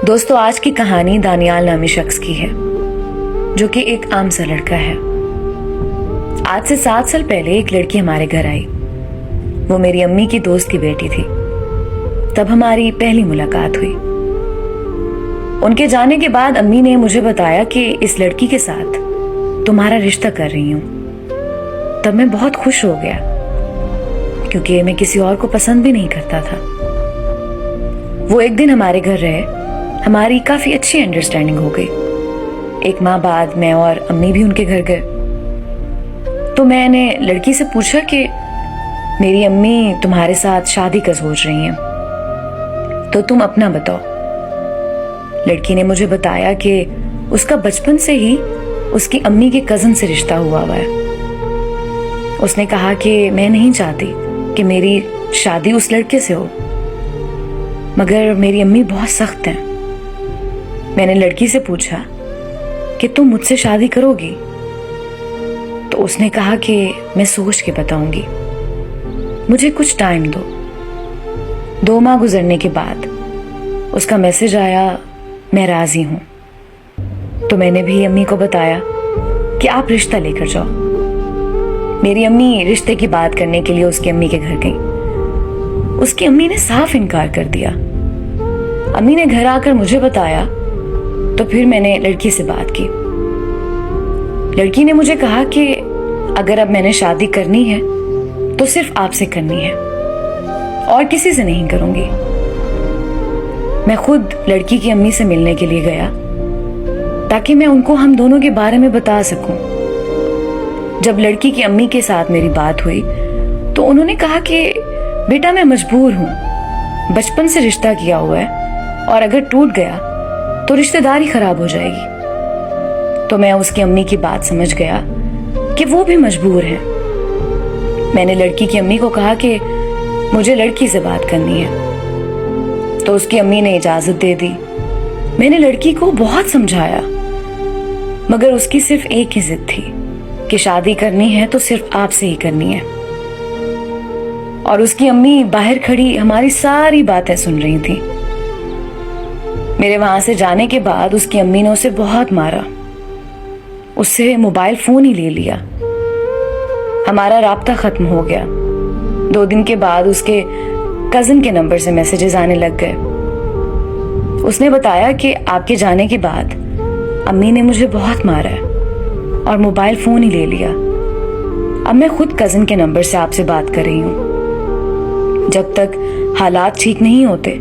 दोस्तों, आज की कहानी दानियाल नामी शख्स की है जो कि एक आम सा लड़का है। आज से 7 साल पहले एक लड़की हमारे घर आई। वो मेरी अम्मी की दोस्त की बेटी थी। तब हमारी पहली मुलाकात हुई। उनके जाने के बाद अम्मी ने मुझे बताया कि इस लड़की के साथ तुम्हारा रिश्ता कर रही हूं। तब मैं बहुत खुश हो गया क्योंकि मैं किसी और को पसंद भी नहीं करता था। वो एक दिन हमारे घर रहे। हमारी काफी अच्छी अंडरस्टैंडिंग हो गई। एक माह बाद मैं और अम्मी भी उनके घर गए। तो मैंने लड़की से पूछा कि मेरी अम्मी तुम्हारे साथ शादी का सोच रही हैं, तो तुम अपना बताओ। लड़की ने मुझे बताया कि उसका बचपन से ही उसकी अम्मी के कजन से रिश्ता हुआ है। उसने कहा कि मैं नहीं चाहती कि मेरी शादी उस लड़के से हो, मगर मेरी अम्मी बहुत सख्त हैं। मैंने लड़की से पूछा कि तुम मुझसे शादी करोगी? तो उसने कहा कि मैं सोच के बताऊंगी, मुझे कुछ टाइम दो। 2 माह गुजरने के बाद उसका मैसेज आया, मैं राजी हूं। तो मैंने भी अम्मी को बताया कि आप रिश्ता लेकर जाओ। मेरी अम्मी रिश्ते की बात करने के लिए उसकी अम्मी के घर गई। उसकी अम्मी ने साफ इनकार कर दिया। अम्मी ने घर आकर मुझे बताया, तो फिर मैंने लड़की से बात की। लड़की ने मुझे कहा कि अगर अब मैंने शादी करनी है तो सिर्फ आपसे करनी है और किसी से नहीं करूंगी। मैं खुद लड़की की अम्मी से मिलने के लिए गया ताकि मैं उनको हम दोनों के बारे में बता सकूं। जब लड़की की अम्मी के साथ मेरी बात हुई तो उन्होंने कहा कि बेटा, मैं मजबूर हूं, बचपन से रिश्ता किया हुआ है और अगर टूट गया तो रिश्तेदारी खराब हो जाएगी। तो मैं उसकी अम्मी की बात समझ गया कि वो भी मजबूर है। मैंने लड़की की अम्मी को कहा कि मुझे लड़की से बात करनी है। तो उसकी अम्मी ने इजाजत दे दी। मैंने लड़की को बहुत समझाया, मगर उसकी सिर्फ एक ही जिद थी कि शादी करनी है तो सिर्फ आपसे ही करनी है। और उसकी अम्मी बाहर खड़ी हमारी सारी बातें सुन रही थी। मेरे वहां से जाने के बाद उसकी अम्मी ने उसे बहुत मारा, उससे मोबाइल फोन ही ले लिया। हमारा राब्ता खत्म हो गया। 2 दिन के बाद उसके कजिन के नंबर से मैसेजेस आने लग गए। उसने बताया कि आपके जाने के बाद अम्मी ने मुझे बहुत मारा है और मोबाइल फोन ही ले लिया। अब मैं खुद कजिन के नंबर से आपसे बात कर रही हूँ। जब तक हालात ठीक नहीं होते